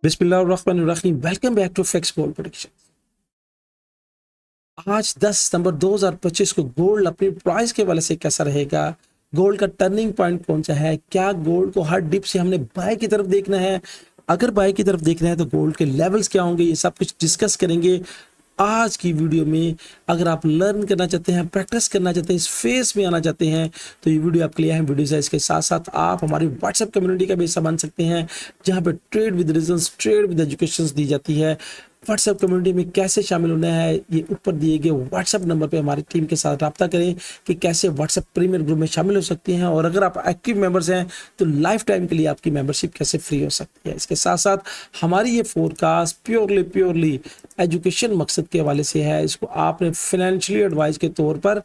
बिस्मिल्लाहिर्रहमानिर्रहीम। Welcome back to fax gold prediction. आज 10 सितंबर 2025 को गोल्ड अपनी प्राइस के वाले से कैसा रहेगा, गोल्ड का टर्निंग पॉइंट कौन सा है, क्या गोल्ड को हर डिप से हमने बाय की तरफ देखना है, अगर बाय की तरफ देखना है तो गोल्ड के लेवल्स क्या होंगे, ये सब कुछ डिस्कस करेंगे आज की वीडियो में। अगर आप लर्न करना चाहते हैं, प्रैक्टिस करना चाहते हैं, इस फेज में आना चाहते हैं तो ये वीडियो आपके लिए है। वीडियो से इसके साथ साथ आप हमारी व्हाट्सएप कम्युनिटी का भी हिस्सा बन सकते हैं, जहां पे trade with reasons, trade with education दी जाती है। व्हाट्सएप कम्युनिटी में कैसे शामिल होना है, ये ऊपर दिए गए व्हाट्सएप नंबर पे हमारी टीम के साथ रब्ता करें कि कैसे व्हाट्सएप प्रीमियर ग्रुप में शामिल हो सकते हैं, और अगर आप एक्टिव मेंबर्स हैं तो लाइफ टाइम के लिए आपकी मेंबरशिप कैसे फ्री हो सकती है। इसके साथ साथ हमारी ये फोरकास्ट प्योरली एजुकेशन मकसद के हवाले से है, इसको आपने फाइनेंशियली एडवाइस के तौर पर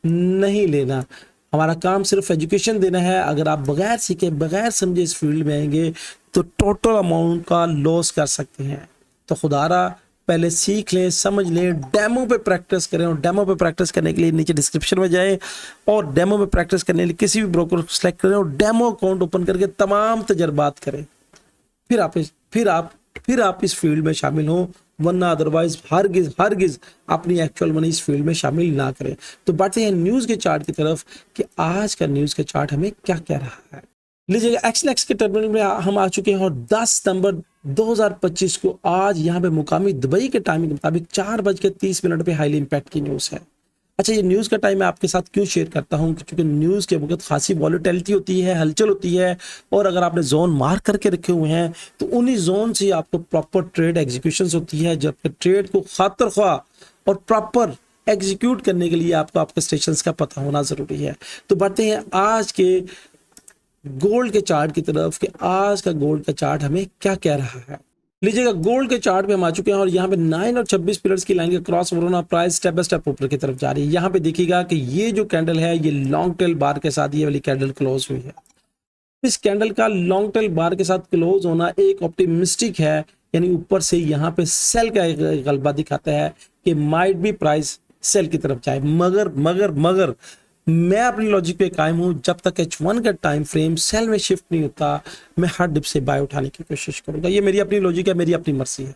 नहीं लेना। हमारा काम सिर्फ एजुकेशन देना है। अगर आप बगैर सीखे, बगैर समझे इस फील्ड में आएंगे तो टोटल अमाउंट का लॉस कर सकते हैं। तो खुदारा पहले सीख लें, समझ लें, डेमो पे प्रैक्टिस करें, और डेमो पे प्रैक्टिस करने के लिए नीचे डिस्क्रिप्शन में जाएं और डेमो पे प्रैक्टिस करने के लिए किसी भी ब्रोकर को सिलेक्ट करें और डेमो अकाउंट ओपन करके तमाम तजर्बात करें। फिर आप इस फील्ड में शामिल हो, वरना अदरवाइज हरगिज अपनी एक्चुअल मनी इस फील्ड में शामिल ना करें। तो बढ़ते हैं न्यूज़ के चार्ट की तरफ कि आज का न्यूज़ का चार्ट हमें क्या कह रहा है। लीजिएगा, एक्सएलएक्स के टर्मिनल में हम आ चुके हैं और 10 सितंबर 2025 को आज यहाँ पे मुकामी दुबई के टाइमिंग के मुताबिक 4:30 पे हाईली इंपैक्ट की न्यूज़ है। अच्छा, ये न्यूज़ का टाइम मैं आपके साथ क्यों शेयर करता हूँ, क्योंकि न्यूज़ के वक्त खासी वॉलेटिलिटी होती है, हलचल होती है, और अगर आपने जोन मार्क करके रखे हुए हैं तो उन्हीं जोन से आपको प्रॉपर ट्रेड एग्जीक्यूशन होती है। जब ट्रेड को खातिर ख्वाह और प्रॉपर एग्जीक्यूट करने के लिए आपको आपके स्टेशंस का पता होना ज़रूरी है। तो बढ़ते हैं आज के गोल्ड के चार्ट की तरफ कि आज का गोल्ड का चार्ट हमें क्या कह रहा है। लीजिएगा, गोल्ड के चार्ट पे हम आ चुके हैं और यहाँ पे 9 और 26 पिलर्स की लाइन के क्रॉस ओवर होना, प्राइस स्टेप बाय स्टेप ऊपर की तरफ जा रही है। यहाँ पे देखिएगा कि ये जो कैंडल है ये लॉन्ग टेल बार के साथ ये वाली कैंडल क्लोज हुई है। इस कैंडल का लॉन्ग टेल बार के साथ क्लोज होना एक ऑप्टिमिस्टिक है, यानी ऊपर से यहाँ पे सेल का एक गलबा दिखाता है कि माइट भी प्राइस सेल की तरफ जाए। मगर मैं अपनी लॉजिक पे कायम हूं, जब तक H1 का टाइम फ्रेम सेल में शिफ्ट नहीं होता मैं हर डिप से बाय उठाने की कोशिश करूंगा। ये मेरी अपनी लॉजिक है, मेरी अपनी मर्जी है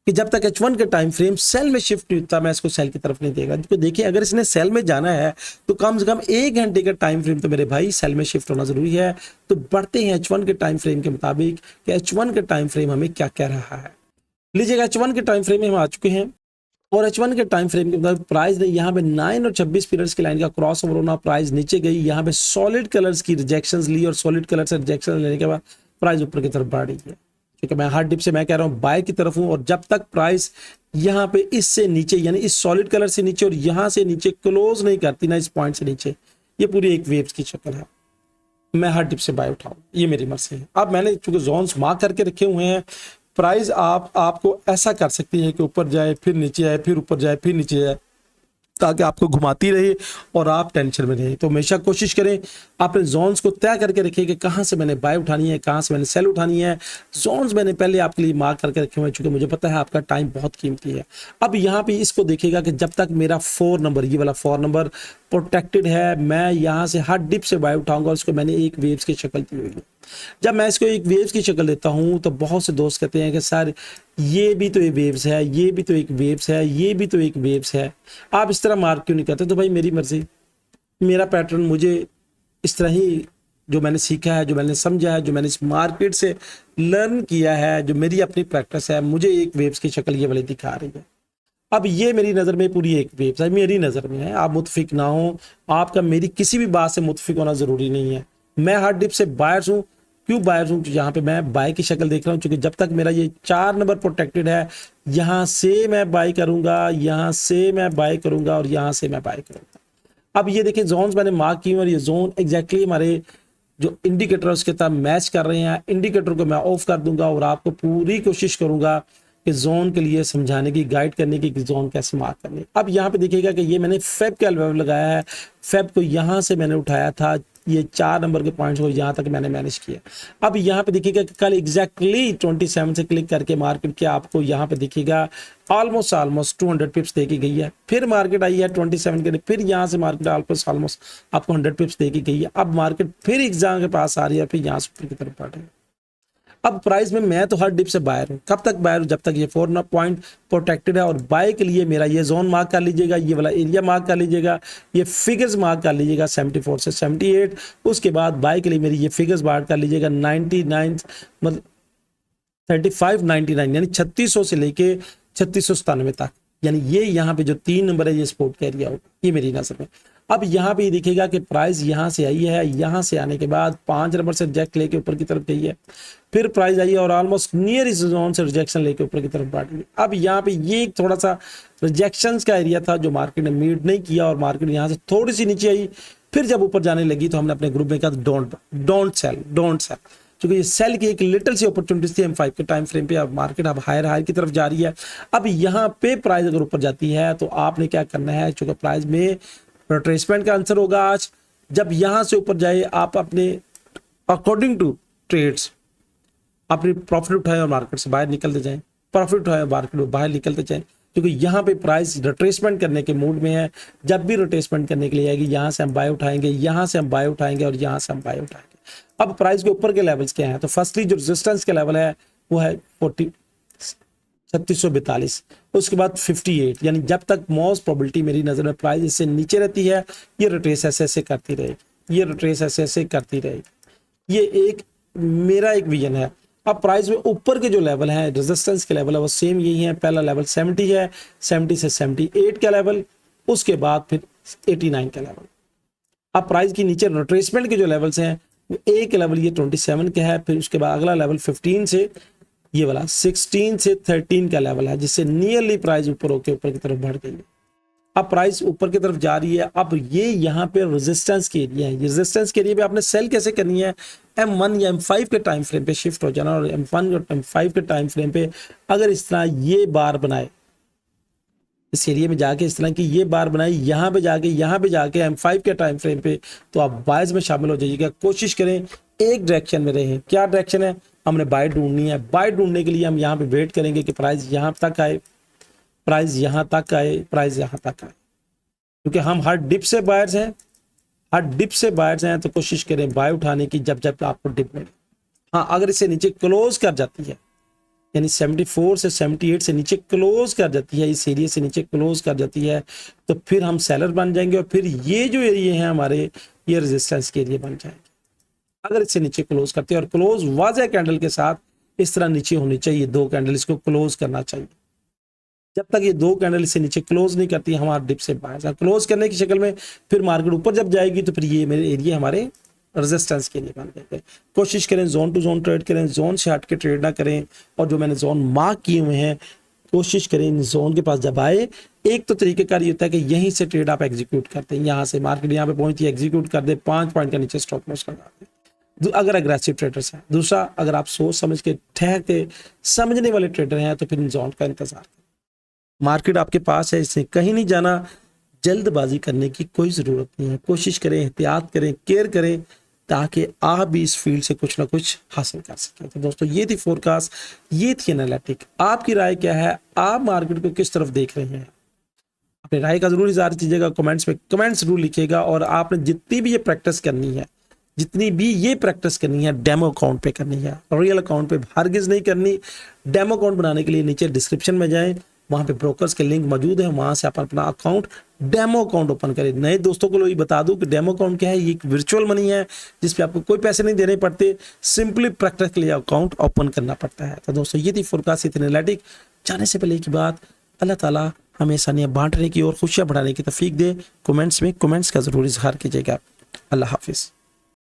कि जब तक H1 का टाइम फ्रेम सेल में शिफ्ट नहीं होता मैं इसको सेल की तरफ नहीं देगा। क्योंकि देखिए, अगर इसने सेल में जाना है तो कम से कम 1 घंटे का टाइम फ्रेम तो मेरे भाई सेल में शिफ्ट होना जरूरी है। तो बढ़ते हैं H1 के टाइम फ्रेम के मुताबिक कि H1 का टाइम फ्रेम हमें क्या कह रहा है। लीजिएगा, H1 के टाइम फ्रेम में हम आ चुके हैं और H1 के टाइम फ्रेम के मुताबिक प्राइस ने यहाँ पे 9 और 26 पीरियड्स की लाइन का क्रॉस ओवर होना, प्राइस नीचे गई, यहाँ पे सॉलिड कलर्स की रिजेक्शंस ली और सॉलिड कलर से रिजेक्शन लेने के बाद प्राइस ऊपर की तरफ बढ़ रही है। क्योंकि मैं हर डिप से मैं कह रहा हूँ बाय की तरफ हूँ, और जब तक प्राइस यहाँ पे इससे नीचे यानी इस सॉलिड कलर से नीचे और यहाँ से नीचे क्लोज नहीं करती ना, इस पॉइंट से नीचे, ये पूरी एक वेव्स की शक्ल है, मैं हर डिप से बाय उठाऊँ, ये मेरी मर्जी है। अब मैंने चूंकि जोन्स मार्क करके रखे हुए हैं, प्राइस आपको ऐसा कर सकती है कि ऊपर जाए फिर नीचे आए, फिर ऊपर जाए फिर नीचे जाए, ताकि आपको घुमाती रहे और आप टेंशन में रहे। तो हमेशा कोशिश करें अपने जोन्स को तय करके रखें कि कहाँ से मैंने बाय उठानी है, कहाँ से मैंने सेल उठानी है। जोन्स मैंने पहले आपके लिए मार्क करके रखे हुए हैं, चूंकि मुझे पता है आपका टाइम बहुत कीमती है। अब यहाँ पे इसको देखिएगा कि जब तक मेरा 4 नंबर, ये वाला 4 नंबर प्रोटेक्टेड है, मैं यहाँ से हर डिप से बाय उठाऊंगा। उसको मैंने एक वेव्स की शक्ल दी हुई है। जब मैं इसको एक वेव्स की शक्ल देता हूँ तो बहुत से दोस्त कहते हैं कि सर ये भी तो एक वेव्स है, ये भी तो एक वेव्स है, ये भी तो एक वेव्स है, आप इस तरह मार्क क्यों नहीं करते। तो भाई मेरी मर्जी, मेरा पैटर्न, मुझे इस तरह ही जो मैंने सीखा है, जो मैंने समझा है, जो मैंने इस मार्केट से लर्न किया है, जो मेरी अपनी प्रैक्टिस है, मुझे एक वेव्स की शक्ल ये वाली दिखा रही है। अब ये मेरी नज़र में पूरी एक वेव्स है, मेरी नज़र में है। आप मुतफिक ना हो, आपका मेरी किसी भी बात से मुतफिक होना ज़रूरी नहीं है। मैं हर डिप से बायर्स हूँ। क्यों बायर्स हूँ? यहाँ पे मैं बाय की शक्ल देख रहा हूँ, क्योंकि जब तक मेरा ये 4 नंबर प्रोटेक्टेड है, यहाँ से मैं बाय करूँगा, यहाँ से मैं बाय करूँगा और यहाँ से मैं बाय करूँगा। अब ये देखें, जोन्स मैंने मार्क किए और ये जोन एग्जैक्टली हमारे जो इंडिकेटर उसके साथ मैच कर रहे हैं। इंडिकेटर को मैं ऑफ कर दूंगा और आपको पूरी कोशिश करूंगा कि जोन के लिए समझाने की, गाइड करने की कि जोन कैसे मार्क करने। अब यहाँ पे देखिएगा कि ये मैंने फेब का लेवल लगाया है, फेब को यहाँ से मैंने उठाया था, ये 4 नंबर के पॉइंट्स को यहाँ तक मैंने मैनेज किया। अब यहाँ पे देखिएगा कि कल एग्जैक्टली 27 से क्लिक करके मार्केट के आपको यहाँ पे देखिएगा ऑलमोस्ट 200 पिप्स दे की गई है। फिर मार्केट आई है 27 के लिए, फिर यहाँ से मार्केट ऑलमोस्ट आपको 100 पिप्स दे की गई है। अब मार्केट फिर एग्जाम के पास आ रही है, फिर यहाँ से ऊपर की तरफ बढ़ रही है। अब प्राइस में मैं तो हर डिप से बायर हूँ। कब तक बायर हूँ? जब तक ये 4 पॉइंट प्रोटेक्टेड है। और बाय के लिए मेरा ये जोन मार्क कर लीजिएगा, ये वाला एरिया मार्क कर लीजिएगा, ये फिगर्स मार्क कर लीजिएगा 74 से 78। उसके बाद बाय के लिए मेरी ये फिगर्स मार्क कर लीजिएगा 99 मतलब 3599 यानी 3600 से लेके 3697 तक। यानी ये यहाँ पे जो 3 नंबर है ये सपोर्ट का एरिया होगा, ये मेरी नजर में। अब यहाँ पे ये दिखेगा कि प्राइस यहाँ से आई है, यहाँ से आने के बाद 5 नंबर से रिजेक्ट लेके ऊपर की तरफ गई है, फिर प्राइस आई है और ऑलमोस्ट नियर इस जोन से रिजेक्शन लेके ऊपर की तरफ बढ़ गई। अब यहाँ पे ये थोड़ा सा रिजेक्शंस का एरिया था जो मार्केट ने मीट नहीं किया और मार्केट यहाँ से थोड़ी सी नीचे आई, फिर जब ऊपर जाने लगी तो हमने अपने ग्रुप में कहा डोंट सेल। क्योंकि ये सेल की एक लिटिल सी अपॉर्चुनिटी थी M5 के टाइम फ्रेम पे। अब मार्केट अब हायर की तरफ जा रही है। अब यहाँ पे प्राइस अगर ऊपर जाती है तो आपने क्या करना है, चूंकि प्राइस में रिट्रेसमेंट का आंसर होगा आज, जब यहाँ से ऊपर जाए आप अपने अकॉर्डिंग टू ट्रेड्स अपनी प्रॉफिट उठाए और मार्केट से बाहर निकलते जाएं, प्रॉफिट उठाए मार्केट में बाहर निकलते जाएं, क्योंकि यहाँ पे प्राइस रिट्रेसमेंट करने के मूड में है। जब भी रिट्रेसमेंट करने के लिए आएगी, यहाँ से हम बाय उठाएंगे, यहाँ से हम बाय उठाएंगे और यहाँ से हम बाय उठाएंगे। अब प्राइस के ऊपर के लेवल्स क्या हैं? तो फर्स्टली जो रेजिस्टेंस के लेवल है वो है 3642, उसके बाद 58। यानी जब तक मोस्ट प्रोबेबिलिटी मेरी नजर में प्राइस इससे नीचे रहती है, ये रिट्रेस ऐसे करती रहेगी, ये रिट्रेस ऐसे करती रहेगी। ये एक मेरा एक विजन है। अब प्राइस में ऊपर के जो लेवल हैं, रेजिस्टेंस के लेवल है वो सेम यही है। पहला लेवल 70 है, 70 से 78 का लेवल, उसके बाद फिर 89 का लेवल। अब प्राइस की नीचे रिट्रेसमेंट के जो लेवल्स हैं, एक लेवल ये 27 का है, फिर उसके बाद अगला लेवल 15 से ये वाला 16 से 13 का लेवल है, जिससे नियरली प्राइस ऊपर होकर ऊपर की तरफ बढ़ गई है। अब प्राइस ऊपर की तरफ जा रही है। अब ये यहाँ पे रेजिस्टेंस के एरिया है, रेजिस्टेंस के एरिया पे आपने सेल कैसे करनी है? M1 या M5 के टाइम फ्रेम पे शिफ्ट हो जाना और M1 और M5 के टाइम फ्रेम पे अगर इस तरह ये बार बनाए, इस एरिया में जाके इस तरह की ये बार बनाई, यहाँ पे जाके M5 के टाइम फ्रेम पे, तो आप बायर्स में शामिल हो जाइएगा। कोशिश करें एक डायरेक्शन में रहें। क्या डायरेक्शन है? हमने बाय ढूंढनी है। बाय ढूंढने के लिए हम यहाँ पे वेट करेंगे कि प्राइस यहाँ तक आए, प्राइस यहाँ तक आए, प्राइस यहाँ तक आए, क्योंकि हम हर डिप से बायर्स हैं, तो कोशिश करें बाय उठाने की जब जब आपको डिप मिले। हाँ, अगर इससे नीचे क्लोज कर जाती है, यानी 74 से 78 से नीचे क्लोज कर जाती है, इस एरिया से नीचे क्लोज कर जाती है, तो फिर हम सेलर बन जाएंगे और फिर ये जो एरिया है हमारे, ये रेजिस्टेंस के एरिया बन जाएंगे। अगर इससे नीचे क्लोज करते हैं और क्लोज वाज़ेह कैंडल के साथ इस तरह नीचे होनी चाहिए, 2 कैंडल इसको क्लोज करना चाहिए। जब तक ये 2 कैंडल इससे नीचे क्लोज नहीं करती, हमारा डिप से बाहर क्लोज करने की शक्ल में फिर मार्केट ऊपर जब जाएगी तो फिर ये मेरे एरिया हमारे रेजिस्टेंस के लिए बन गए। कोशिश करें जोन टू जोन ट्रेड करें, जोन से हट के ट्रेड ना करें। और जो मैंने जोन मार्क किए हुए हैं, कोशिश करें इन जोन के पास जब आए, एक तो तरीकेकार ये होता है कि यहीं से ट्रेड आप एग्जीक्यूट करते हैं, यहाँ से मार्केट यहाँ पे पहुंचती है, एग्जीक्यूट कर दे, 5 पॉइंट का नीचे स्टॉप लॉस लगा दें अगर अग्रेसिव ट्रेडर्स हैं। दूसरा, अगर आप सोच समझ के ठहर के समझने वाले ट्रेडर हैं तो फिर इन जोन का इंतजार करें। मार्केट आपके पास है, इससे कहीं नहीं जाना। जल्दबाजी करने की कोई ज़रूरत नहीं है। कोशिश करें, एहतियात करें, केयर करें, ताकि आप भी इस फील्ड से कुछ ना कुछ हासिल कर सकें। तो दोस्तों, ये थी फोरकास्ट, ये थी एनालिटिक। आपकी राय क्या है? आप मार्केट को किस तरफ देख रहे हैं? अपनी राय का जरूर इज़हार कीजिएगा कमेंट्स में, कमेंट्स जरूर लिखिएगा। और आपने जितनी भी ये प्रैक्टिस करनी है, डेमो अकाउंट पे करनी है, रियल अकाउंट पे हरगिज़ नहीं करनी। डेमो अकाउंट बनाने के लिए नीचे डिस्क्रिप्शन में जाएं, वहाँ पे ब्रोकर्स के लिंक मौजूद है, वहाँ से आप अपना अकाउंट, डेमो अकाउंट ओपन करें। नए दोस्तों को ये बता दूं कि डेमो अकाउंट क्या है। ये एक वर्चुअल मनी है जिसपे आपको कोई पैसे नहीं देने पड़ते, सिंपली प्रैक्टिस के लिए अकाउंट ओपन करना पड़ता है। तो दोस्तों, ये थी फोरकास्ट एनालिटिक। जाने से पहले की बात, अल्लाह ताला हमें आसानियाँ बांटने की और खुशियाँ बढ़ाने की तौफीक दे। कमेंट्स में कमेंट्स का जरूर इजहार कीजिएगा। अल्लाह हाफिज़।